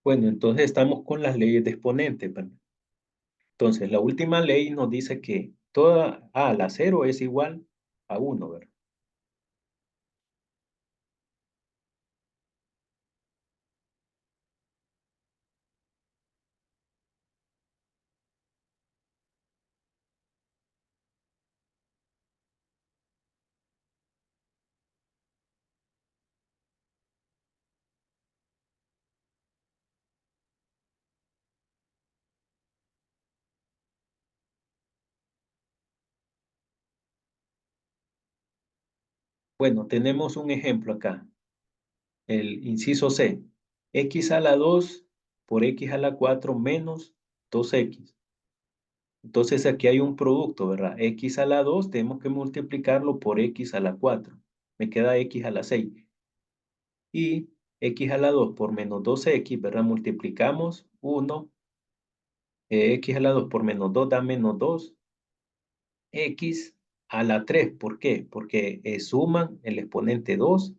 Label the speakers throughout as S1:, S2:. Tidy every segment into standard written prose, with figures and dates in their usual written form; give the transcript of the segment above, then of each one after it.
S1: Bueno, entonces estamos con las leyes de exponente, ¿verdad? Entonces, la última ley nos dice que toda a la cero es igual a uno, ¿verdad? Bueno, tenemos un ejemplo acá, el inciso C. X a la 2 por X a la 4 menos 2X. Entonces aquí hay un producto, ¿verdad? X a la 2 tenemos que multiplicarlo por X a la 4. Me queda X a la 6. Y X a la 2 por menos 2X, ¿verdad? Multiplicamos 1. X a la 2 por menos 2 da menos 2. X a la 3. ¿Por qué? Porque suman el exponente 2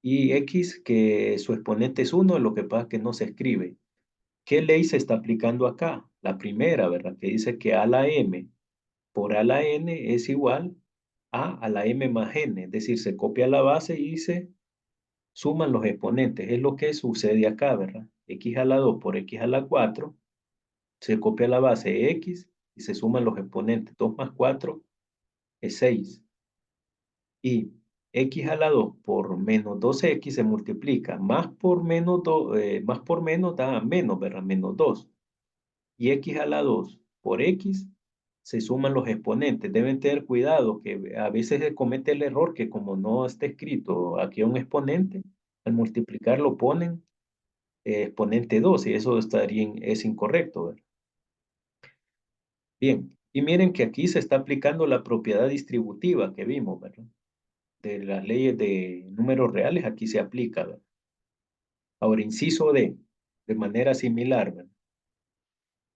S1: y X que su exponente es 1, lo que pasa es que no se escribe. ¿Qué ley se está aplicando acá? La primera, ¿verdad? Que dice que a la m por a la n es igual a la m más n, es decir, se copia la base y se suman los exponentes. Es lo que sucede acá, ¿verdad? X a la 2 por X a la 4, se copia la base X y se suman los exponentes. 2 más 4 es 6. Y X a la 2 por menos 2X se multiplica. Más por menos, más por menos da menos, ¿verdad? Menos 2. Y X a la 2 por X se suman los exponentes. Deben tener cuidado que a veces se comete el error que como no está escrito aquí un exponente, al multiplicar lo ponen exponente 2 y eso es incorrecto, ¿verdad? Bien, y miren que aquí se está aplicando la propiedad distributiva que vimos, ¿verdad? De las leyes de números reales, aquí se aplica, ¿verdad? Ahora, inciso D, de manera similar, ¿verdad?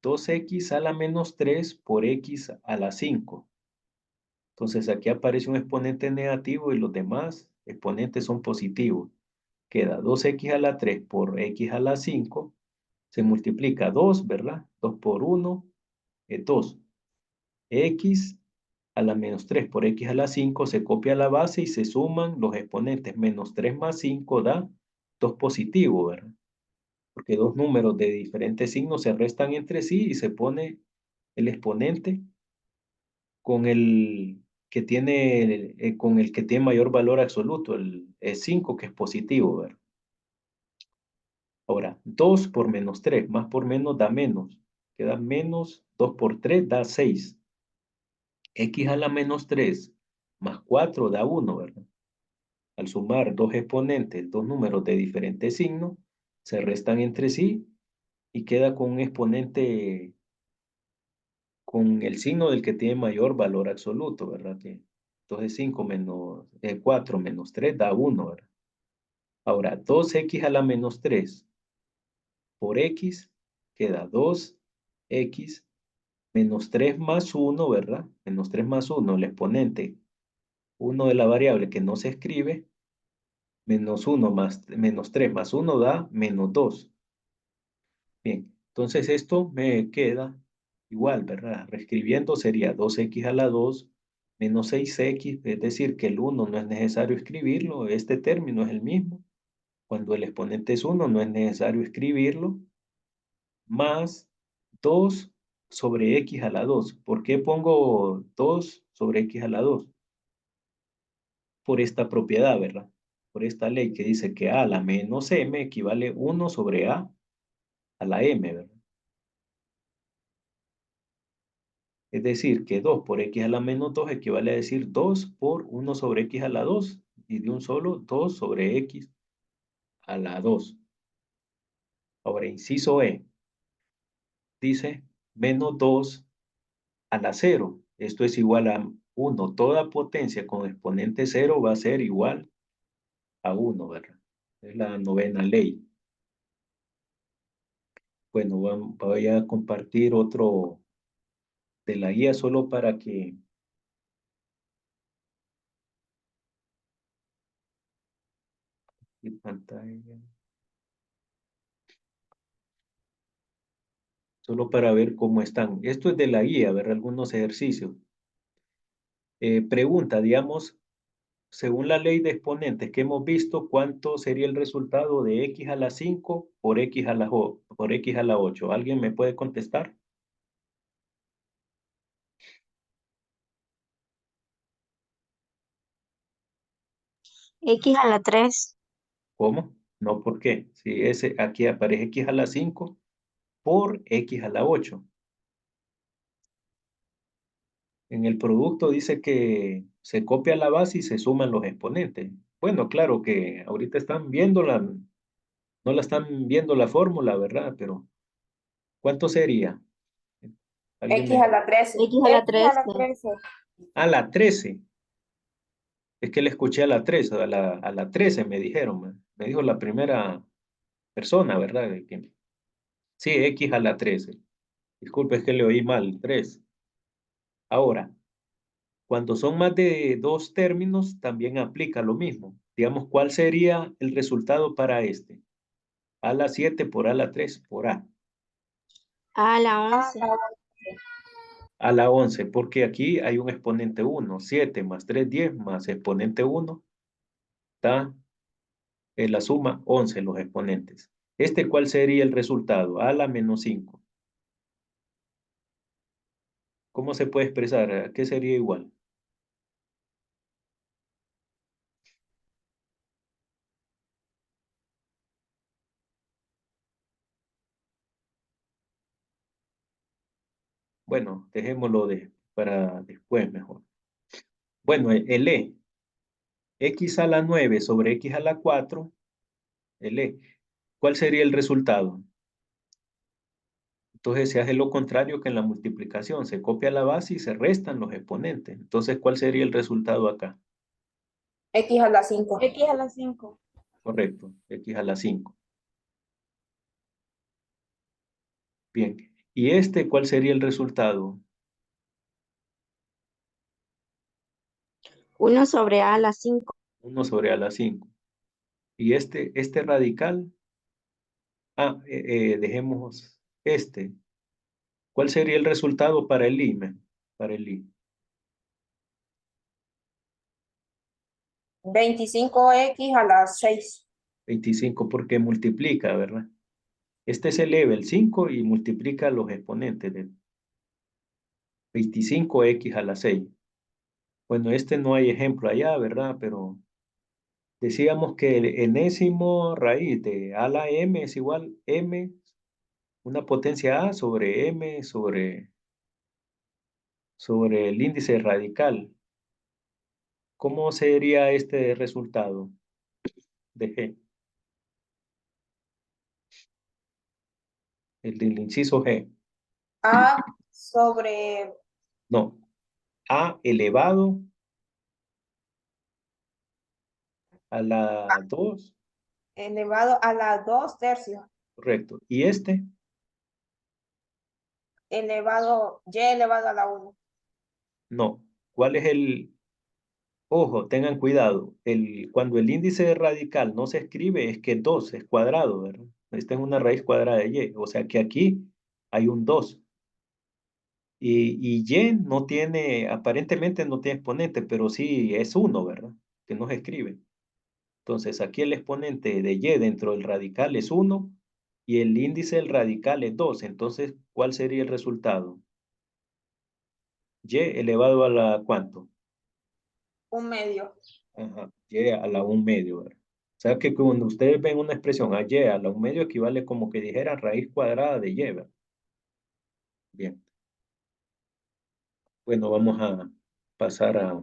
S1: 2X a la menos 3 por X a la 5. Entonces aquí aparece un exponente negativo y los demás exponentes son positivos. Queda 2X a la 3 por X a la 5. Se multiplica 2, ¿verdad? 2 por 1 es 2. X a la menos 3 por X a la 5 se copia la base y se suman los exponentes. Menos 3 más 5 da 2 positivo, ¿verdad? Porque dos números de diferentes signos se restan entre sí y se pone el exponente con el que tiene, con el que tiene mayor valor absoluto, el 5 que es positivo, ¿verdad? Ahora, 2 por menos 3 más por menos da menos. Queda menos 2 por 3 da 6. X a la menos 3 más 4 da 1, ¿verdad? Al sumar dos exponentes, dos números de diferentes signos, se restan entre sí y queda con un exponente con el signo del que tiene mayor valor absoluto, ¿verdad? Entonces 5 menos 4 menos 3 da 1, ¿verdad? Ahora, 2X a la menos 3 por X queda 2X menos 3 más 1, ¿verdad? Menos 3 más 1, el exponente 1 de la variable que no se escribe, menos 1 más menos 3 más 1 da menos 2. Bien, entonces esto me queda igual, ¿verdad? Reescribiendo sería 2X a la 2 menos 6X, es decir, que el 1 no es necesario escribirlo, este término es el mismo. Cuando el exponente es 1 no es necesario escribirlo, más 2 sobre X a la 2. ¿Por qué pongo 2 sobre X a la 2? Por esta propiedad, ¿verdad? Por esta ley que dice que A a la menos M equivale 1 sobre A la M, ¿verdad? Es decir, que 2 por X a la menos 2 equivale a decir 2 por 1 sobre X a la 2 y de un solo 2 sobre X a la 2. Ahora, inciso E, dice menos 2 a la 0. Esto es igual a 1. Toda potencia con exponente 0 va a ser igual a 1, ¿verdad? Es la novena ley. Bueno, voy a compartir otro de la guía solo para que mi pantalla. Solo para ver cómo están. Esto es de la guía, ver algunos ejercicios. Pregunta, digamos, según la ley de exponentes que hemos visto, ¿cuánto sería el resultado de x a la 5 por x a la, por x a la 8? ¿Alguien me puede contestar?
S2: X a la 3.
S1: ¿Cómo? No, ¿por qué? Si ese, aquí aparece x a la 5 por x a la 8. En el producto dice que se copia la base y se suman los exponentes. Bueno, claro que ahorita están viéndola, no la están viendo la fórmula, ¿verdad? Pero ¿cuánto sería? ¿Alguien
S3: X a
S1: me...
S3: la 13.
S2: X a la
S3: X a
S2: 13.
S3: la 13.
S1: A la 13. Es que le escuché a la 13, a la 13 me dijeron, me dijo la primera persona, ¿verdad? Sí, X a la 13. Disculpe, es que le oí mal, 3. Ahora, cuando son más de dos términos, también aplica lo mismo. Digamos, ¿cuál sería el resultado para este? A la 7 por a la 3 por A.
S2: A la
S3: A
S2: 11.
S3: la
S1: A la 11, porque aquí hay un exponente 1. 7 más 3, 10 más exponente 1, da la suma 11 los exponentes. ¿Cuál sería el resultado? A la menos 5. ¿Cómo se puede expresar? ¿A qué sería igual? Bueno, dejémoslo para después mejor. Bueno, el E. X a la 9 sobre X a la 4, el E. ¿Cuál sería el resultado? Entonces se hace lo contrario que en la multiplicación. Se copia la base y se restan los exponentes. Entonces, ¿cuál sería el resultado acá?
S3: X a la 5.
S2: X a la 5.
S1: Correcto, X a la 5. Bien. ¿Y cuál sería el resultado?
S2: 1 sobre A a la 5.
S1: 1 sobre a la 5. Y este radical, dejemos este. ¿Cuál sería el resultado para el I? Para el I.
S3: 25X a la 6.
S1: 25 porque multiplica, ¿verdad? Este se eleva el 5 y multiplica los exponentes de 25x a la 6. Bueno, no hay ejemplo allá, ¿verdad? Pero decíamos que el enésimo raíz de a la m es igual m, una potencia a sobre m sobre el índice radical. ¿Cómo sería este resultado de G? El del inciso G.
S3: A sobre
S1: No, a elevado a la 2,
S3: elevado a la 2 tercios.
S1: correcto. Y
S3: Elevado, Y elevado a la 1.
S1: no. ¿Cuál es el, ojo, tengan cuidado, cuando el índice radical no se escribe es que 2 es cuadrado, ¿verdad? Esta es una raíz cuadrada de y, o sea que aquí hay un 2. Y no tiene, aparentemente no tiene exponente, pero sí es 1, ¿verdad? Que no se escribe. Entonces aquí el exponente de y dentro del radical es 1 y el índice del radical es 2. Entonces, ¿cuál sería el resultado? Y elevado a la ¿cuánto?
S3: Un medio.
S1: Ajá, y a la 1/2, ¿verdad? O sea que cuando ustedes ven una expresión a y a la 1/2 equivale como que dijera raíz cuadrada de y, ¿verdad? Bien, bueno, vamos a pasar a...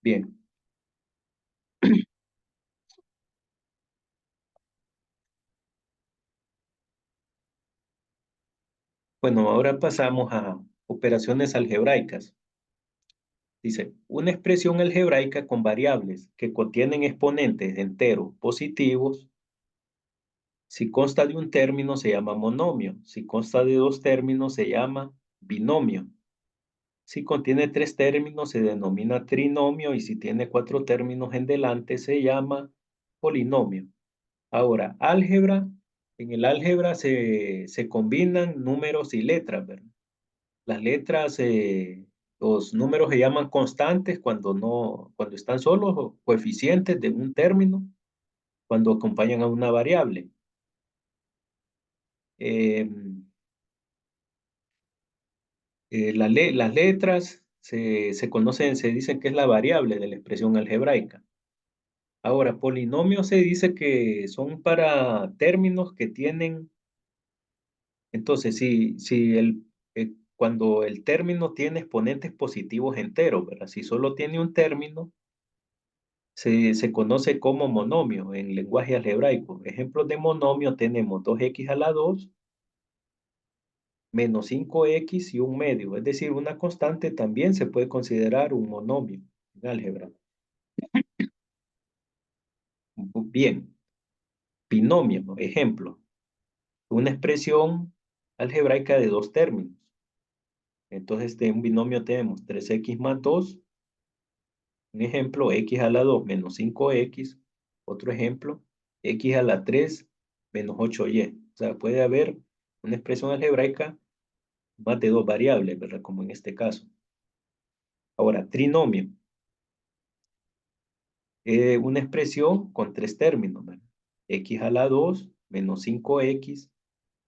S1: Bien, bueno, ahora pasamos a operaciones algebraicas. Dice, una expresión algebraica con variables que contienen exponentes enteros positivos. Si consta de un término se llama monomio. Si consta de dos términos se llama binomio. Si contiene 3 términos, se denomina trinomio, y si tiene 4 términos en delante, se llama polinomio. Ahora, álgebra. En el álgebra se combinan números y letras, ¿verdad? Las letras, los números se llaman constantes cuando están solos, o coeficientes de un término, cuando acompañan a una variable. Las letras se conocen, se dicen que es la variable de la expresión algebraica. Ahora, polinomio se dice que son para términos que tienen. Entonces, cuando el término tiene exponentes positivos enteros, ¿verdad? Si solo tiene un término, se conoce como monomio en lenguaje algebraico. Ejemplos de monomio tenemos 2x a la 2 menos 5x y un medio. Es decir, una constante también se puede considerar un monomio en álgebra. Bien, binomio, ¿no? Ejemplo, una expresión algebraica de dos términos. Entonces, de un binomio tenemos 3x más 2. Un ejemplo, x a la 2 menos 5x. Otro ejemplo, x a la 3 menos 8y. O sea, puede haber una expresión algebraica más de dos variables, ¿verdad? Como en este caso. Ahora, trinomio. Una expresión con tres términos, ¿verdad? X a la 2 menos 5x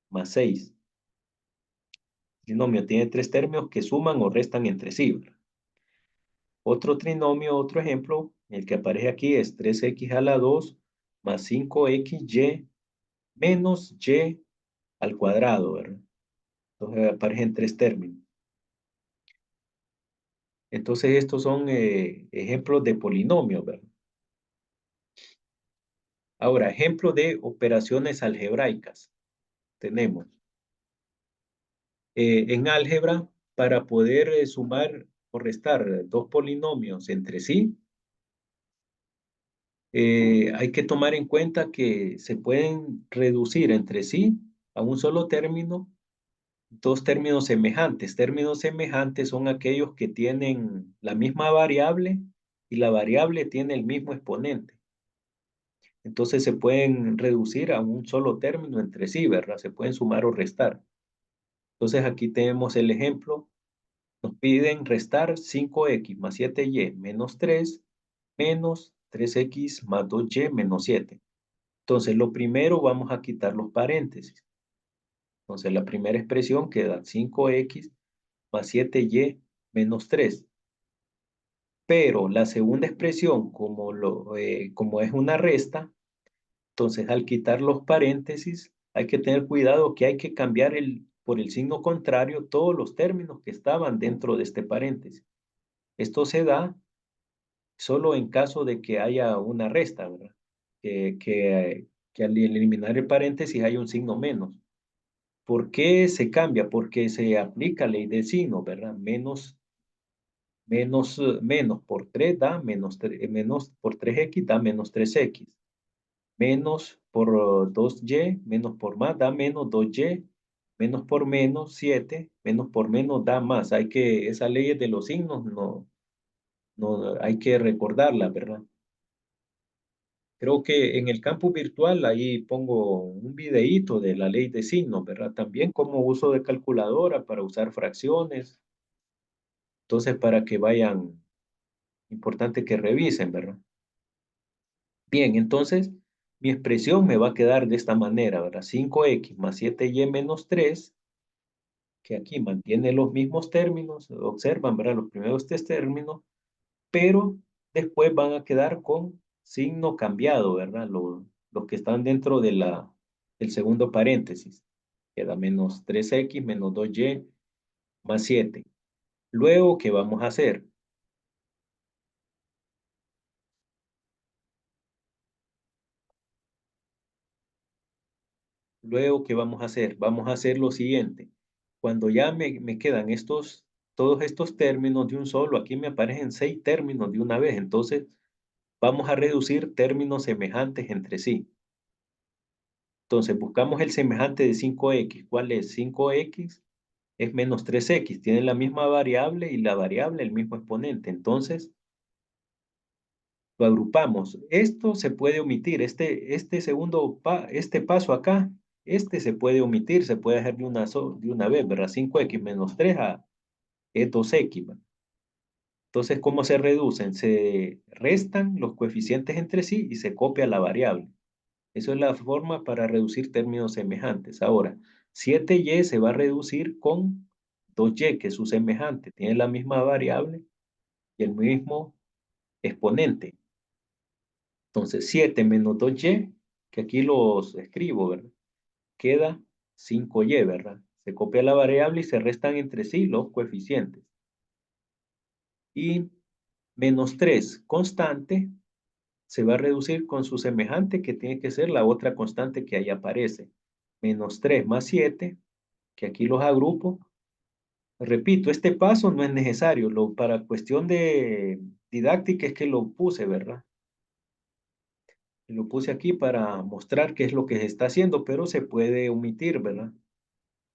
S1: más 6. Trinomio tiene tres términos que suman o restan entre sí, ¿verdad? Otro trinomio, otro ejemplo, el que aparece aquí es 3x a la 2 más 5xy menos y al cuadrado, ¿verdad? Entonces aparecen tres términos. Entonces estos son ejemplos de polinomios, ¿verdad? Ahora, ejemplo de operaciones algebraicas. Tenemos en álgebra, para poder sumar o restar dos polinomios entre sí, hay que tomar en cuenta que se pueden reducir entre sí a un solo término dos términos semejantes. Términos semejantes son aquellos que tienen la misma variable y la variable tiene el mismo exponente. Entonces se pueden reducir a un solo término entre sí, ¿verdad? Se pueden sumar o restar. Entonces aquí tenemos el ejemplo. Nos piden restar 5x más 7y menos 3 menos 3x más 2y menos 7. Entonces lo primero vamos a quitar los paréntesis. Entonces la primera expresión queda 5x más 7y menos 3. Pero la segunda expresión, como es una resta, entonces al quitar los paréntesis, hay que tener cuidado que hay que cambiar por el signo contrario todos los términos que estaban dentro de este paréntesis. Esto se da solo en caso de que haya una resta, ¿verdad? Que al eliminar el paréntesis hay un signo menos. ¿Por qué se cambia? Porque se aplica ley de signo, ¿verdad? Menos por 3 da menos por 3x da menos 3x. Menos por 2y, menos por más da menos 2y. Menos por menos 7, menos por menos da más. Esas leyes de los signos no hay que recordarlas, ¿verdad? Creo que en el campus virtual ahí pongo un videíto de la ley de signos, ¿verdad? También como uso de calculadora para usar fracciones. Entonces, para que vayan, importante que revisen, ¿verdad? Bien, entonces mi expresión me va a quedar de esta manera, ¿verdad? 5x más 7y menos 3, que aquí mantiene los mismos términos, observan, ¿verdad? Los primeros tres términos, pero después van a quedar con signo cambiado, ¿verdad? Los que están dentro del segundo paréntesis. Queda menos 3x menos 2y más 7. Luego, ¿qué vamos a hacer? Luego, ¿qué vamos a hacer? Vamos a hacer lo siguiente. Cuando ya me quedan todos estos términos de un solo, aquí me aparecen 6 términos de una vez. Entonces, vamos a reducir términos semejantes entre sí. Entonces, buscamos el semejante de 5x. ¿Cuál es? 5x es menos 3x. Tiene la misma variable y la variable el mismo exponente. Entonces, lo agrupamos. Esto se puede omitir. Este paso acá, este se puede omitir, se puede hacer de una vez, ¿verdad? 5x menos 3 es 2x. ¿verdad? Entonces, ¿cómo se reducen? Se restan los coeficientes entre sí y se copia la variable. Eso es la forma para reducir términos semejantes. Ahora, 7y se va a reducir con 2y, que es su semejante. Tiene la misma variable y el mismo exponente. Entonces, 7 menos 2y, que aquí los escribo, ¿verdad? Queda 5y, ¿verdad? Se copia la variable y se restan entre sí los coeficientes. Y menos 3 constante se va a reducir con su semejante, que tiene que ser la otra constante que ahí aparece. Menos 3 más 7, que aquí los agrupo. Repito, este paso no es necesario. Para cuestión de didáctica es que lo puse, ¿verdad? Lo puse aquí para mostrar qué es lo que se está haciendo, pero se puede omitir, ¿verdad?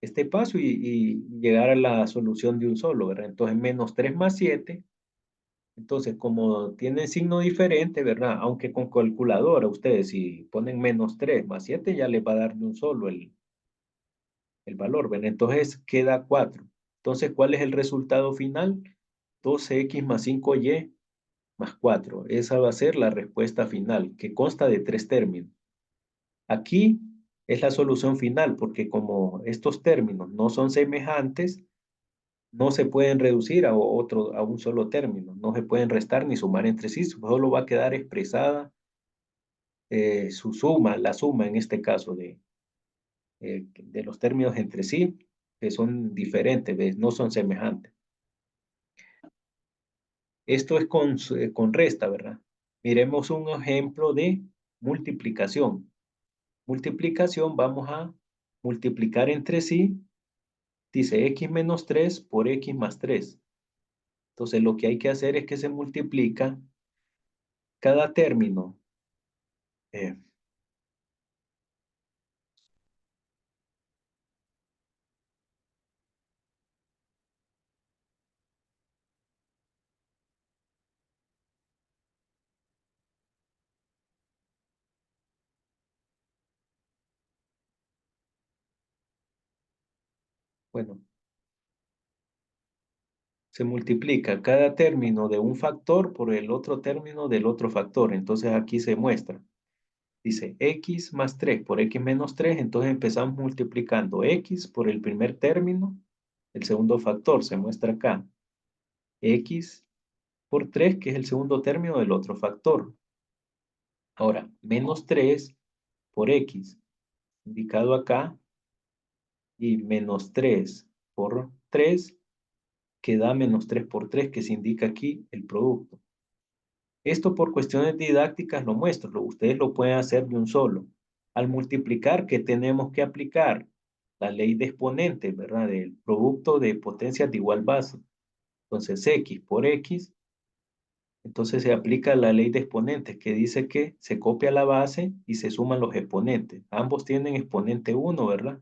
S1: Este paso y llegar a la solución de un solo, ¿verdad? Entonces, menos 3 más 7. Entonces, como tienen signo diferente, ¿verdad? Aunque con calculadora, ustedes si ponen menos 3 más 7, ya les va a dar de un solo el valor, ¿verdad? Entonces, queda 4. Entonces, ¿cuál es el resultado final? 12x más 5y más 4. Esa va a ser la respuesta final, que consta de 3 términos. Aquí es la solución final, porque como estos términos no son semejantes, no se pueden reducir a un solo término, no se pueden restar ni sumar entre sí, solo va a quedar expresada su suma, la suma en este caso de los términos entre sí, que son diferentes, ¿ves? No son semejantes. Esto es con resta, ¿verdad? Miremos un ejemplo de multiplicación. Multiplicación, vamos a multiplicar entre sí, dice x menos 3 por x más 3. Entonces lo que hay que hacer es que se multiplica cada término. eh, bueno, se multiplica cada término de un factor por el otro término del otro factor. Entonces aquí se muestra. Dice x más 3 por x menos 3. Entonces empezamos multiplicando x por el primer término, el segundo factor se muestra acá. X por 3, que es el segundo término del otro factor. Ahora, menos 3 por x, indicado acá, y menos 3 por 3, que da menos 3 por 3, que se indica aquí el producto. Esto por cuestiones didácticas lo muestro, ustedes lo pueden hacer de un solo. Al multiplicar, ¿qué tenemos que aplicar? La ley de exponentes, ¿verdad? Del producto de potencias de igual base. Entonces, x por x, entonces se aplica la ley de exponentes, que dice que se copia la base y se suman los exponentes. Ambos tienen exponente 1, ¿verdad?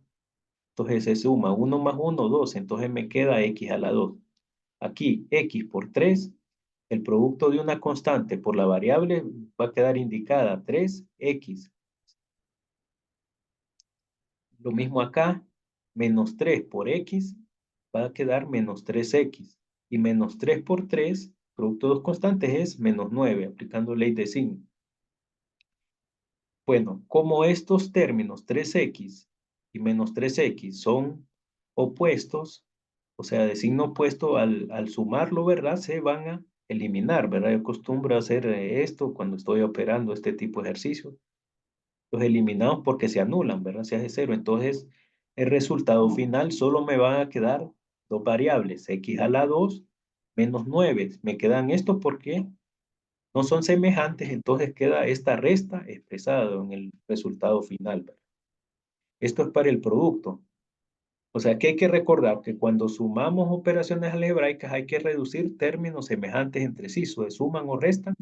S1: Entonces se suma 1 más 1, 2. Entonces me queda x a la 2. Aquí, x por 3, el producto de una constante por la variable va a quedar indicada 3x. Lo mismo acá, menos 3 por x va a quedar menos 3x. Y menos 3 por 3, producto de dos constantes, es menos 9, aplicando ley de signo. Bueno, como estos términos 3x y menos 3x son opuestos, o sea, de signo opuesto, al sumarlo, ¿verdad? Se van a eliminar, ¿verdad? Yo acostumbro a hacer esto cuando estoy operando este tipo de ejercicios. Los eliminamos porque se anulan, ¿verdad? Se hace cero. Entonces, el resultado final solo me van a quedar dos variables, x a la 2 menos 9. Me quedan estos porque no son semejantes, entonces queda esta resta expresada en el resultado final, ¿verdad? Esto es para el producto. O sea que hay que recordar que cuando sumamos operaciones algebraicas hay que reducir términos semejantes entre sí, se suman o restan,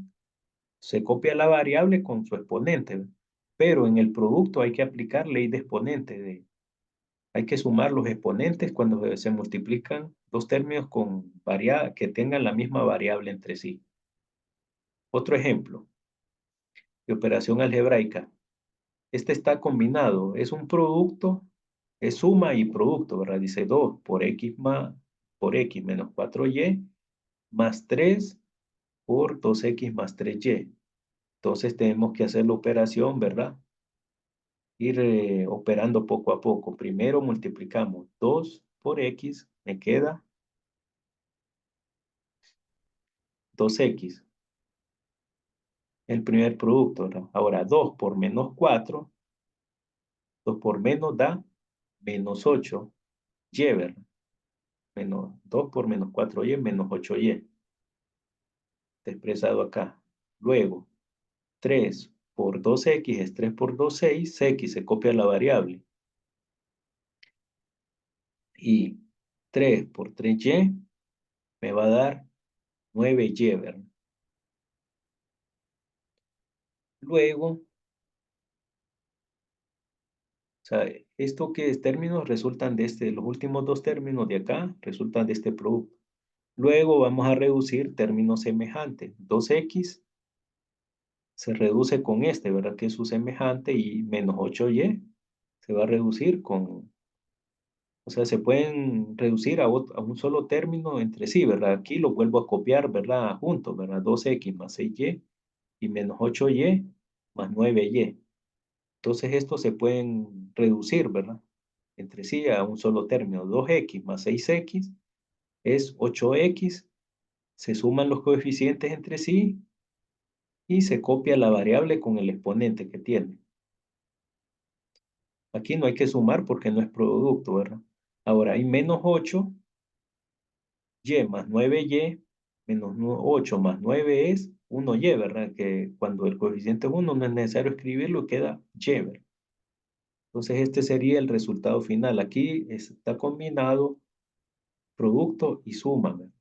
S1: se copia la variable con su exponente, ¿verdad? Pero en el producto hay que aplicar ley de exponente, Hay que sumar los exponentes cuando se multiplican dos términos con que tengan la misma variable entre sí. Otro ejemplo de operación algebraica. Este está combinado, es un producto, es suma y producto, ¿verdad? Dice 2 por x menos 4y más 3 por 2x más 3y. Entonces tenemos que hacer la operación, ¿verdad? Ir operando poco a poco. Primero multiplicamos 2 por x, me queda 2x, el primer producto, ¿verdad? Ahora 2 por menos 4, 2 por menos da menos 8y, ¿verdad? Menos 2 por menos 4y menos 8y. Está expresado acá. Luego, 3 por 2x es 3 por 2, 6. X se copia la variable. Y 3 por 3y me va a dar 9y, ¿verdad? Luego, o sea, esto que es términos resultan de los últimos dos términos de acá resultan de este producto. Luego vamos a reducir términos semejantes. 2x se reduce con este, ¿verdad? Que es su semejante, y menos 8y se va a reducir con, o sea, se pueden reducir a un solo término entre sí, ¿verdad? Aquí lo vuelvo a copiar, ¿verdad? Juntos, ¿verdad? 2x más 6y y menos 8y más 9y. Entonces estos se pueden reducir, ¿verdad? Entre sí a un solo término. 2x más 6x es 8x. Se suman los coeficientes entre sí y se copia la variable con el exponente que tiene. Aquí no hay que sumar porque no es producto, ¿verdad? Ahora hay menos 8y más 9y, menos 8 más 9 es 1y, ¿verdad? Que cuando el coeficiente es 1 no es necesario escribirlo, queda y, ¿verdad? Entonces este sería el resultado final. Aquí está combinado producto y suma, ¿verdad?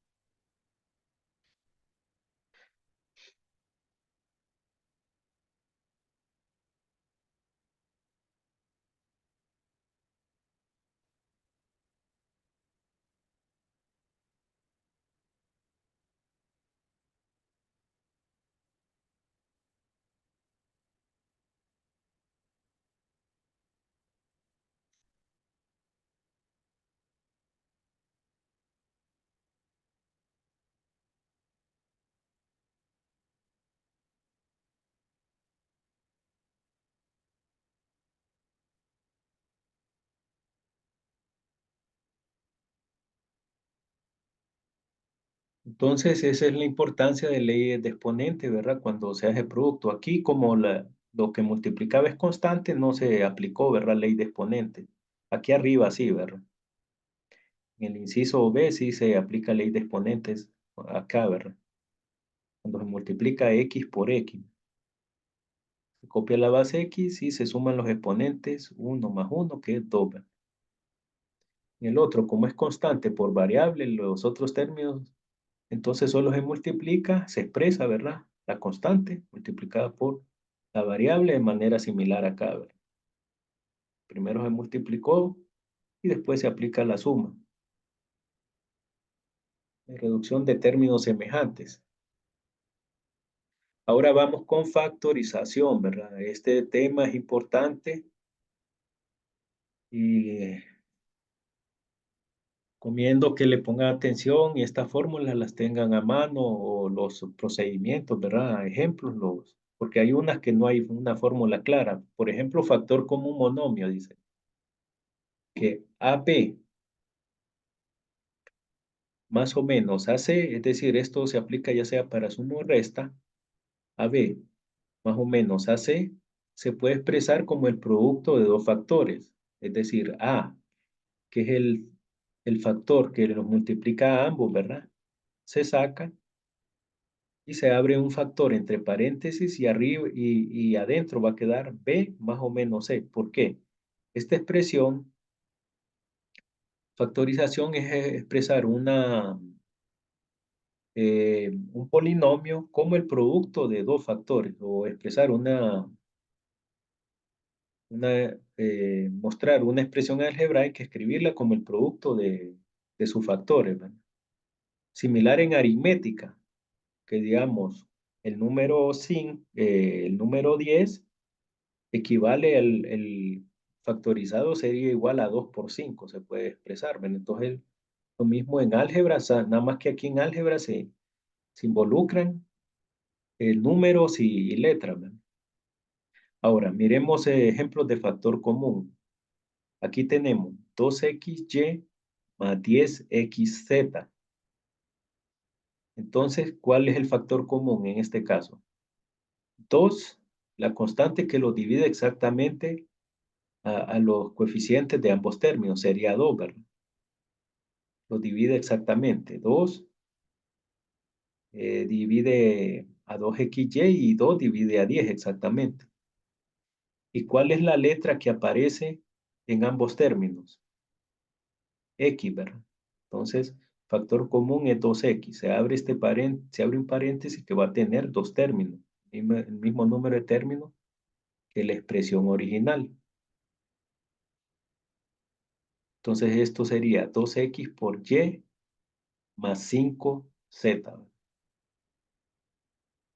S1: Entonces, esa es la importancia de leyes de exponente, ¿verdad? Cuando se hace producto. Aquí, como lo que multiplicaba es constante, no se aplicó, ¿verdad? Ley de exponente. Aquí arriba sí, ¿verdad? En el inciso B sí se aplica ley de exponentes acá, ¿verdad? Cuando se multiplica x por x. Se copia la base x y se suman los exponentes 1 más 1, que es 2, ¿verdad? En el otro, como es constante por variable, los otros términos, entonces solo se multiplica, se expresa, ¿verdad? La constante multiplicada por la variable de manera similar acá, ¿verdad? Primero se multiplicó y después se aplica la suma. Reducción de términos semejantes. Ahora vamos con factorización, ¿verdad? Este tema es importante y recomiendo que le pongan atención y estas fórmulas las tengan a mano, o los procedimientos, ¿verdad? Ejemplos, porque hay unas que no hay una fórmula clara. Por ejemplo, factor común monomio, dice que AB más o menos AC, es decir, esto se aplica ya sea para suma o resta, AB más o menos AC se puede expresar como el producto de dos factores, es decir, A, que es el factor que los multiplica a ambos, ¿verdad? Se saca y se abre un factor entre paréntesis y arriba y adentro va a quedar B más o menos C. ¿Por qué? Esta expresión, factorización, es expresar un polinomio como el producto de dos factores, o expresar una mostrar una expresión algebraica, escribirla como el producto de sus factores, ¿verdad? Similar en aritmética, que digamos, el número 10 equivale el factorizado sería igual a 2 por 5, se puede expresar, ¿verdad? Entonces, lo mismo en álgebra, nada más que aquí en álgebra se involucran números y letras, ¿verdad? Ahora, miremos ejemplos de factor común. Aquí tenemos 2xy más 10xz. Entonces, ¿cuál es el factor común en este caso? 2, la constante que lo divide exactamente a los coeficientes de ambos términos, sería 2, ¿verdad? Lo divide exactamente. 2 divide a 2xy y 2 divide a 10 exactamente. ¿Y cuál es la letra que aparece en ambos términos? X, ¿verdad? Entonces, factor común es 2x. Se abre un paréntesis que va a tener dos términos, el mismo número de términos que la expresión original. Entonces, esto sería 2x por y más 5z.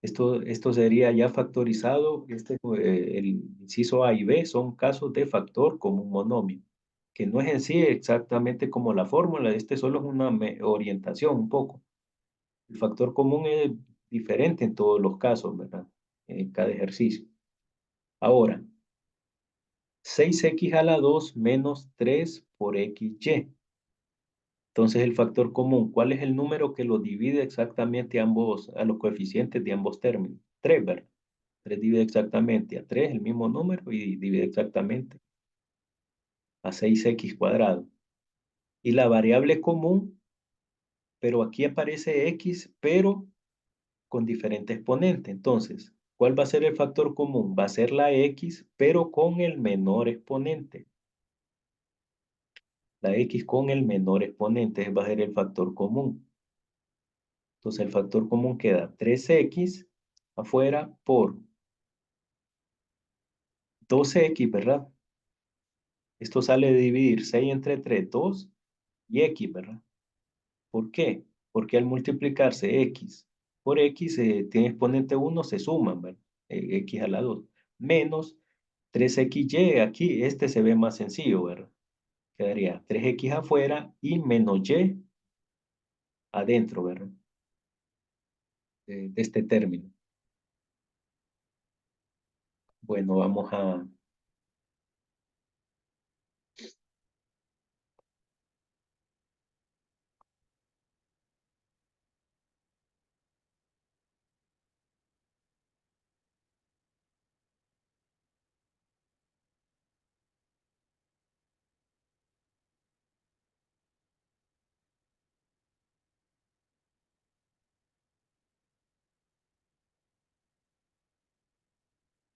S1: Esto sería ya factorizado. El inciso A y B son casos de factor común monomio, que no es en sí exactamente como la fórmula. Este solo es una orientación un poco. El factor común es diferente en todos los casos, ¿verdad? En cada ejercicio. Ahora, 6x a la 2 menos 3 por xy. Entonces, el factor común, ¿cuál es el número que lo divide exactamente a los coeficientes de ambos términos? 3, ¿verdad? 3 divide exactamente a 3, el mismo número, y divide exactamente a 6x cuadrado. Y la variable común, pero aquí aparece x, pero con diferente exponente. Entonces, ¿cuál va a ser el factor común? Va a ser la x, pero con el menor exponente. La x con el menor exponente va a ser el factor común. Entonces, el factor común queda 3x afuera por 12x, ¿verdad? Esto sale de dividir 6 entre 3, 2 y x, ¿verdad? ¿Por qué? Porque al multiplicarse x por x, tiene exponente 1, se suman, ¿verdad? X a la 2. Menos 3xy, aquí este se ve más sencillo, ¿verdad? Quedaría 3x afuera y menos y adentro, ¿verdad? De este término. Bueno, vamos a...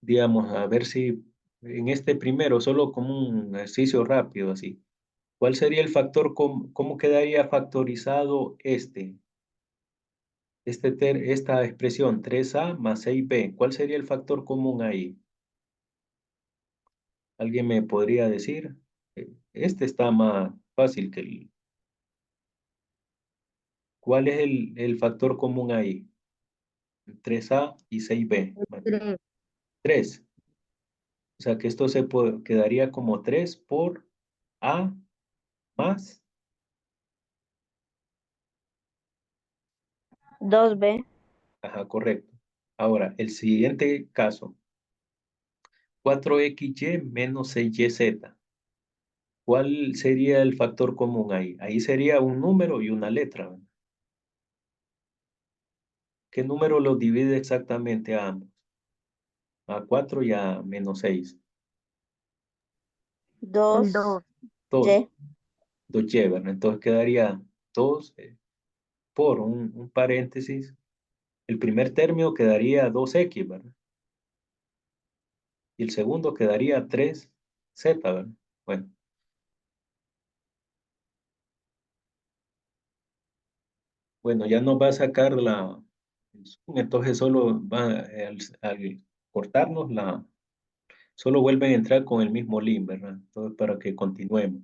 S1: digamos, a ver si en este primero, solo como un ejercicio rápido así. ¿Cuál sería el factor, cómo quedaría factorizado esta expresión 3a más 6b? ¿Cuál sería el factor común ahí? ¿Alguien me podría decir? Este está más fácil que el... ¿Cuál es el factor común ahí? 3a y 6b.
S2: 3.
S1: 3. O sea que esto quedaría como 3 por a más
S2: 2b.
S1: Ajá, correcto. Ahora, el siguiente caso, 4xy menos 6yz. ¿Cuál sería el factor común ahí? Ahí sería un número y una letra, ¿verdad? ¿Qué número los divide exactamente a ambos? A 4 y a menos 6.
S2: 2.
S1: 2,
S2: Y.
S1: 2y, ¿verdad? Entonces quedaría 2 por un paréntesis. El primer término quedaría 2x, ¿verdad? Y el segundo quedaría 3z, ¿verdad? Bueno, bueno, ya nos va a sacar el zoom, entonces solo va al cortarnos Solo vuelven a entrar con el mismo link, ¿verdad? Entonces, para que continuemos.